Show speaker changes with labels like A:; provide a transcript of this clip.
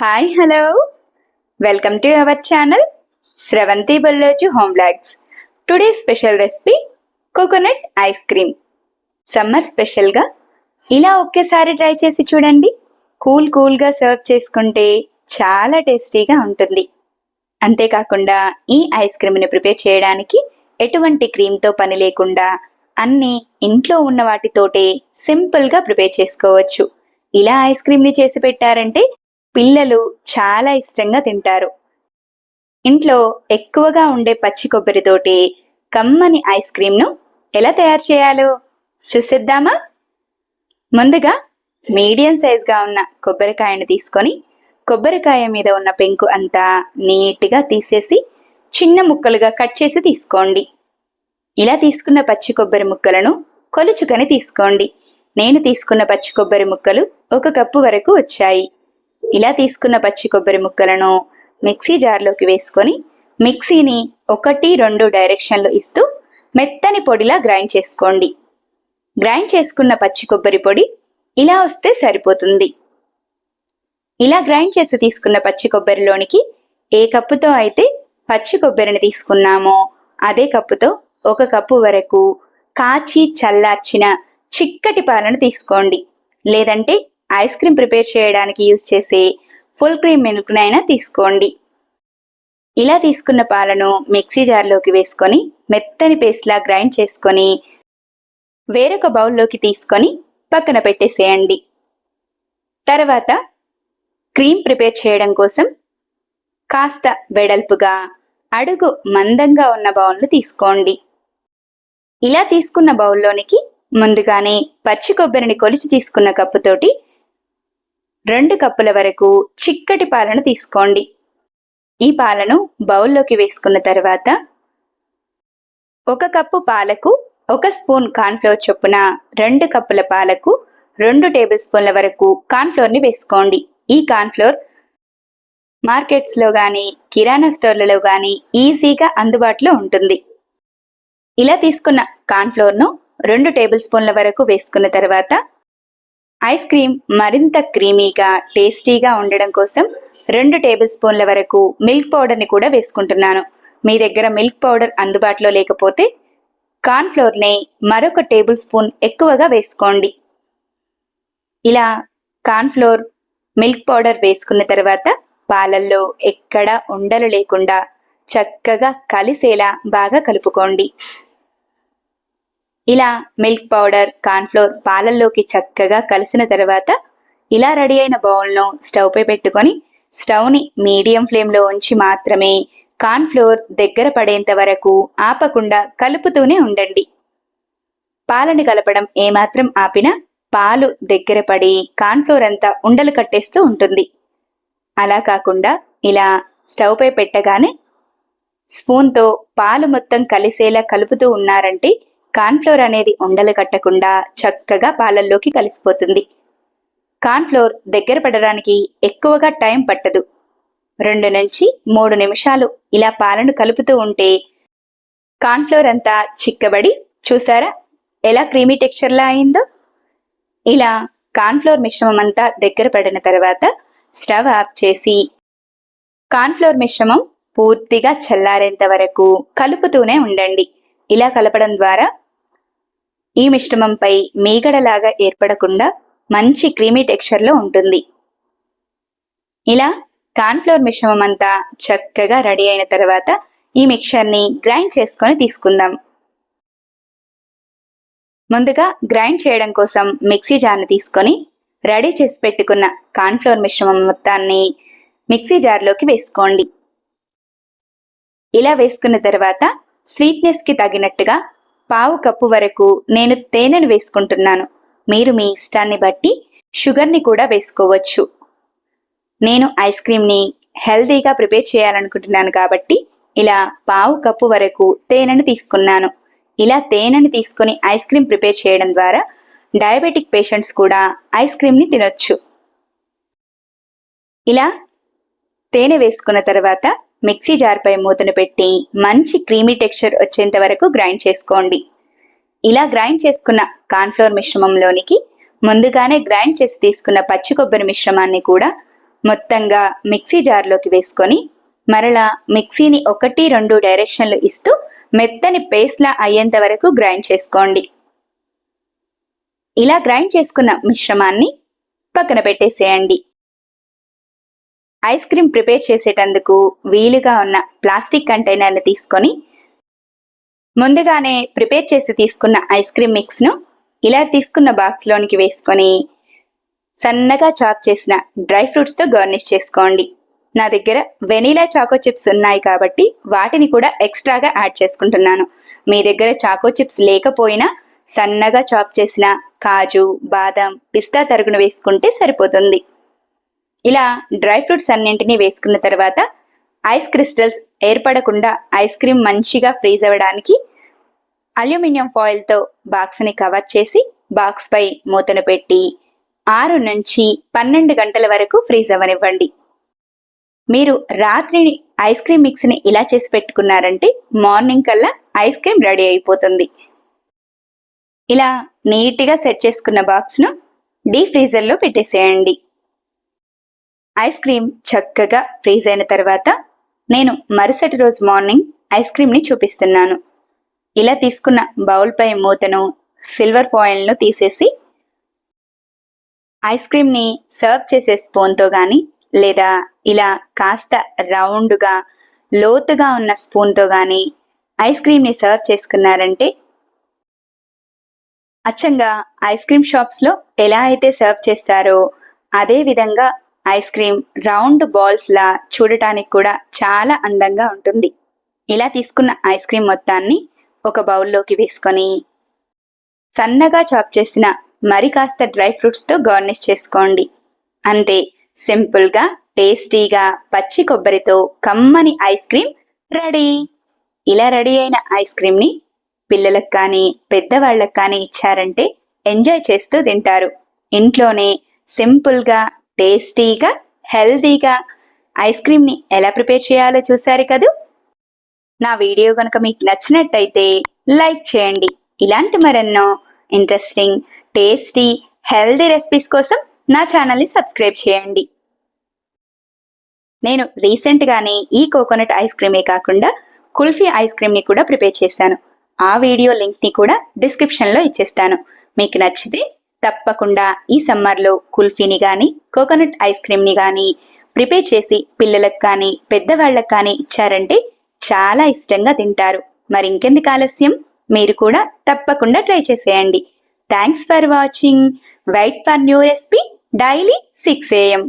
A: Hi hello welcome to our channel Sravanthi Bolloju home blogs. Today special recipe coconut ice cream. Summer స్పెషల్గా ఇలా ఒకేసారి try చేసి చూడండి. కూల్గా సర్వ్ చేసుకుంటే చాలా టేస్టీగా ఉంటుంది. అంతేకాకుండా ఈ ఐస్ క్రీమ్ని ప్రిపేర్ చేయడానికి ఎటువంటి క్రీమ్తో పని లేకుండా అన్నీ ఇంట్లో ఉన్న వాటితోటే సింపుల్గా ప్రిపేర్ చేసుకోవచ్చు. ఇలా ఐస్ క్రీమ్ని చేసి పెట్టారంటే పిల్లలు చాలా ఇష్టంగా తింటారు. ఇంట్లో ఎక్కువగా ఉండే పచ్చి కొబ్బరితోటి కమ్మని ఐస్ క్రీమ్ను ఎలా తయారు చేయాలో చూసేద్దామా? ముందుగా మీడియం సైజ్గా ఉన్న కొబ్బరికాయను తీసుకొని కొబ్బరికాయ మీద ఉన్న పెంకు అంతా నీట్గా తీసేసి చిన్న ముక్కలుగా కట్ చేసి తీసుకోండి. ఇలా తీసుకున్న పచ్చి కొబ్బరి ముక్కలను కొలుచుకొని తీసుకోండి. నేను తీసుకున్న పచ్చి కొబ్బరి ముక్కలు 1 కప్పు వరకు వచ్చాయి. ఇలా తీసుకున్న పచ్చి కొబ్బరి ముక్కలను మిక్సీ జార్లోకి వేసుకొని మిక్సీని 1-2 డైరెక్షన్లు ఇస్తూ మెత్తని పొడిలా గ్రైండ్ చేసుకోండి. గ్రైండ్ చేసుకున్న పచ్చి కొబ్బరి పొడి ఇలా వస్తే సరిపోతుంది. ఇలా గ్రైండ్ చేసి తీసుకున్న పచ్చి కొబ్బరిలోనికి ఏ కప్పుతో అయితే పచ్చి కొబ్బరిని తీసుకున్నామో అదే కప్పుతో 1 కప్పు వరకు కాచి చల్లార్చిన చిక్కటి పాలను తీసుకోండి. లేదంటే ఐస్ క్రీమ్ ప్రిపేర్ చేయడానికి యూజ్ చేసే ఫుల్ క్రీమ్ మిల్క్నైనా తీసుకోండి. ఇలా తీసుకున్న పాలను మిక్సీ జార్లోకి వేసుకొని మెత్తని పేస్ట్లా గ్రైండ్ చేసుకొని వేరొక బౌల్లోకి తీసుకొని పక్కన పెట్టేసేయండి. తర్వాత క్రీమ్ ప్రిపేర్ చేయడం కోసం కాస్త వెడల్పుగా అడుగు మందంగా ఉన్న బౌల్ను తీసుకోండి. ఇలా తీసుకున్న బౌల్లోనికి ముందుగానే పచ్చి కొబ్బరిని కొలిచి తీసుకున్న కప్పుతోటి 2 కప్పుల వరకు చిక్కటి పాలను తీసుకోండి. ఈ పాలను బౌల్లోకి వేసుకున్న తర్వాత 1 కప్పు పాలకు 1 స్పూన్ కార్న్ఫ్లోర్ చొప్పున 2 కప్పుల పాలకు 2 టేబుల్ స్పూన్ల వరకు కార్న్ఫ్లోర్ని వేసుకోండి. ఈ కార్న్ఫ్లోర్ మార్కెట్స్లో కానీ కిరాణా స్టోర్లలో కానీ ఈజీగా అందుబాటులో ఉంటుంది. ఇలా తీసుకున్న కార్న్ఫ్లోర్ను 2 టేబుల్ స్పూన్ల వరకు వేసుకున్న తర్వాత ఐస్ క్రీమ్ మరింత క్రీమీగా టేస్టీగా ఉండడం కోసం 2 టేబుల్ స్పూన్ల వరకు మిల్క్ పౌడర్ని కూడా వేసుకుంటున్నాను. మీ దగ్గర మిల్క్ పౌడర్ అందుబాటులో లేకపోతే కార్న్ఫ్లోర్ని మరొక టేబుల్ స్పూన్ ఎక్కువగా వేసుకోండి. ఇలా కార్న్ఫ్లోర్ మిల్క్ పౌడర్ వేసుకున్న తర్వాత పాలల్లో ఎక్కడా ఉండలు లేకుండా చక్కగా కలిసేలా బాగా కలుపుకోండి. ఇలా మిల్క్ పౌడర్ కార్న్ఫ్లోర్ పాలల్లోకి చక్కగా కలిసిన తర్వాత ఇలా రెడీ అయిన బౌల్ను స్టవ్ పై పెట్టుకొని స్టవ్ని మీడియం ఫ్లేమ్లో ఉంచి మాత్రమే కార్న్ఫ్లోర్ దగ్గర పడేంత వరకు ఆపకుండా కలుపుతూనే ఉండండి. పాలను కలపడం ఏమాత్రం ఆపినా పాలు దగ్గర పడి కార్న్ఫ్లోర్ అంతా ఉండలు కట్టేస్తూ ఉంటుంది. అలా కాకుండా ఇలా స్టవ్ పై పెట్టగానే స్పూన్తో పాలు మొత్తం కలిసేలా కలుపుతూ ఉన్నారంటే కార్న్ఫ్లోర్ అనేది ఉండలు కట్టకుండా చక్కగా పాలల్లోకి కలిసిపోతుంది. కార్న్ఫ్లోర్ దగ్గర పడడానికి ఎక్కువగా టైం పట్టదు. 2 నుంచి 3 నిమిషాలు ఇలా పాలను కలుపుతూ ఉంటే కార్న్ఫ్లోర్ అంతా చిక్కబడి చూసారా ఎలా క్రీమీ టెక్స్చర్లా అయిందో. ఇలా కార్న్ఫ్లోర్ మిశ్రమం అంతా దగ్గర పడిన తర్వాత స్టవ్ ఆఫ్ చేసి కార్న్ఫ్లోర్ మిశ్రమం పూర్తిగా చల్లారేంత వరకు కలుపుతూనే ఉండండి. ఇలా కలపడం ద్వారా ఈ మిశ్రమంపై మీగడలాగా ఏర్పడకుండా మంచి క్రీమీ టెక్స్చర్లో ఉంటుంది. ఇలా కార్న్ఫ్లోర్ మిశ్రమం అంతా చక్కగా రెడీ అయిన తర్వాత ఈ మిక్చర్ని గ్రైండ్ చేసుకొని తీసుకుందాం. ముందుగా గ్రైండ్ చేయడం కోసం మిక్సీ జార్ని తీసుకొని రెడీ చేసి పెట్టుకున్న కార్న్ఫ్లోర్ మిశ్రమం మొత్తాన్ని మిక్సీ జార్లోకి వేసుకోండి. ఇలా వేసుకున్న తర్వాత స్వీట్నెస్కి తగినట్టుగా 1/2 కప్పు వరకు నేను తేనెను వేసుకుంటున్నాను. మీరు మీ ఇష్టాన్ని బట్టి షుగర్ని కూడా వేసుకోవచ్చు. నేను ఐస్ క్రీమ్ని హెల్తీగా ప్రిపేర్ చేయాలనుకుంటున్నాను కాబట్టి ఇలా 1/2 కప్పు వరకు తేనెను తీసుకున్నాను. ఇలా తేనెను తీసుకొని ఐస్ క్రీమ్ ప్రిపేర్ చేయడం ద్వారా డయాబెటిక్ పేషెంట్స్ కూడా ఐస్ క్రీమ్ని తినొచ్చు. ఇలా తేనె వేసుకున్న తర్వాత మిక్సీ జార్పై మూతను పెట్టి మంచి క్రీమీ టెక్స్చర్ వచ్చేంత వరకు గ్రైండ్ చేసుకోండి. ఇలా గ్రైండ్ చేసుకున్న కార్న్ఫ్లోర్ మిశ్రమంలోనికి ముందుగానే గ్రైండ్ చేసి తీసుకున్న పచ్చి కొబ్బరి మిశ్రమాన్ని కూడా మొత్తంగా మిక్సీ జార్లోకి వేసుకొని మరలా మిక్సీని 1-2 డైరెక్షన్లు ఇస్తూ మెత్తని పేస్ట్లా అయ్యేంత వరకు గ్రైండ్ చేసుకోండి. ఇలా గ్రైండ్ చేసుకున్న మిశ్రమాన్ని పక్కన పెట్టేసేయండి. ఐస్ క్రీమ్ ప్రిపేర్ చేసేటందుకు వీలుగా ఉన్న ప్లాస్టిక్ కంటైనర్ని తీసుకొని ముందుగానే ప్రిపేర్ చేసి తీసుకున్న ఐస్ క్రీమ్ మిక్స్ను ఇలా తీసుకున్న బాక్స్లోనికి వేసుకొని సన్నగా చాప్ చేసిన డ్రై ఫ్రూట్స్తో గార్నిష్ చేసుకోండి. నా దగ్గర వెనీలా చాకో చిప్స్ ఉన్నాయి కాబట్టి వాటిని కూడా ఎక్స్ట్రాగా యాడ్ చేసుకుంటున్నాను. మీ దగ్గర చాకో చిప్స్ లేకపోయినా సన్నగా చాప్ చేసిన కాజు, బాదం, పిస్తా తరుగును వేసుకుంటే సరిపోతుంది. ఇలా డ్రై ఫ్రూట్స్ అన్నింటినీ వేసుకున్న తర్వాత ఐస్ క్రిస్టల్స్ ఏర్పడకుండా ఐస్ క్రీమ్ మంచిగా ఫ్రీజ్ అవ్వడానికి అల్యూమినియం ఫాయిల్తో బాక్స్ని కవర్ చేసి బాక్స్పై మూతను పెట్టి 6 నుంచి 12 గంటల వరకు ఫ్రీజ్ అవ్వనివ్వండి. మీరు రాత్రి ఐస్ క్రీమ్ మిక్స్ని ఇలా చేసి పెట్టుకున్నారంటే మార్నింగ్ కల్లా ఐస్ క్రీమ్ రెడీ అయిపోతుంది. ఇలా నీట్గా సెట్ చేసుకున్న బాక్స్ను డీప్ ఫ్రీజర్లో పెట్టేసేయండి. ఐస్ క్రీమ్ చక్కగా ఫ్రీజ్ అయిన తర్వాత నేను మరుసటి రోజు మార్నింగ్ ఐస్ క్రీమ్ని చూపిస్తున్నాను. ఇలా తీసుకున్న బౌల్పై మూతను, సిల్వర్ ఫాయిల్ను తీసేసి ఐస్ క్రీమ్ని సర్వ్ చేసే స్పూన్తో కానీ లేదా ఇలా కాస్త రౌండ్గా లోతుగా ఉన్న స్పూన్తో కానీ ఐస్ క్రీమ్ని సర్వ్ చేసుకున్నారంటే అచ్చంగా ఐస్ క్రీమ్ షాప్స్లో ఎలా అయితే సర్వ్ చేస్తారో అదే విధంగా ఐస్ క్రీమ్ రౌండ్ బాల్స్లా చూడటానికి కూడా చాలా అందంగా ఉంటుంది. ఇలా తీసుకున్న ఐస్ క్రీమ్ మొత్తాన్ని ఒక బౌల్లోకి వేసుకొని సన్నగా చాప్ చేసిన మరి కాస్త డ్రై ఫ్రూట్స్తో గార్నిష్ చేసుకోండి. అంతే, సింపుల్గా టేస్టీగా పచ్చి కొబ్బరితో కమ్మని ఐస్ క్రీమ్ రెడీ. ఇలా రెడీ అయిన ఐస్ క్రీమ్ని పిల్లలకు కానీ పెద్దవాళ్ళకు కానీ ఇచ్చారంటే ఎంజాయ్ చేస్తూ తింటారు. ఇంట్లోనే సింపుల్గా టేస్టీగా హెల్తీగా ఐస్ క్రీమ్ని ఎలా ప్రిపేర్ చేయాలో చూశారు కదూ. నా వీడియో కనుక మీకు నచ్చినట్టయితే లైక్ చేయండి. ఇలాంటి మరెన్నో ఇంట్రెస్టింగ్, టేస్టీ, హెల్తీ రెసిపీస్ కోసం నా ఛానల్ని సబ్స్క్రైబ్ చేయండి. నేను రీసెంట్గానే ఈ కోకోనట్ ఐస్ క్రీమే కాకుండా కుల్ఫీ ఐస్ క్రీమ్ని కూడా ప్రిపేర్ చేశాను. ఆ వీడియో లింక్ని కూడా డిస్క్రిప్షన్లో ఇచ్చేస్తాను. మీకు నచ్చితే తప్పకుండా ఈ సమ్మర్లో కుల్ఫీని కానీ కోకోనట్ ఐస్ క్రీమ్ని కానీ ప్రిపేర్ చేసి పిల్లలకు కానీ పెద్దవాళ్ళకు కానీ ఇచ్చారంటే చాలా ఇష్టంగా తింటారు. మరి ఇంకెందుకు ఆలస్యం, మీరు కూడా తప్పకుండా ట్రై చేసేయండి. Thanks for watching. Wait for new recipe daily 6 AM.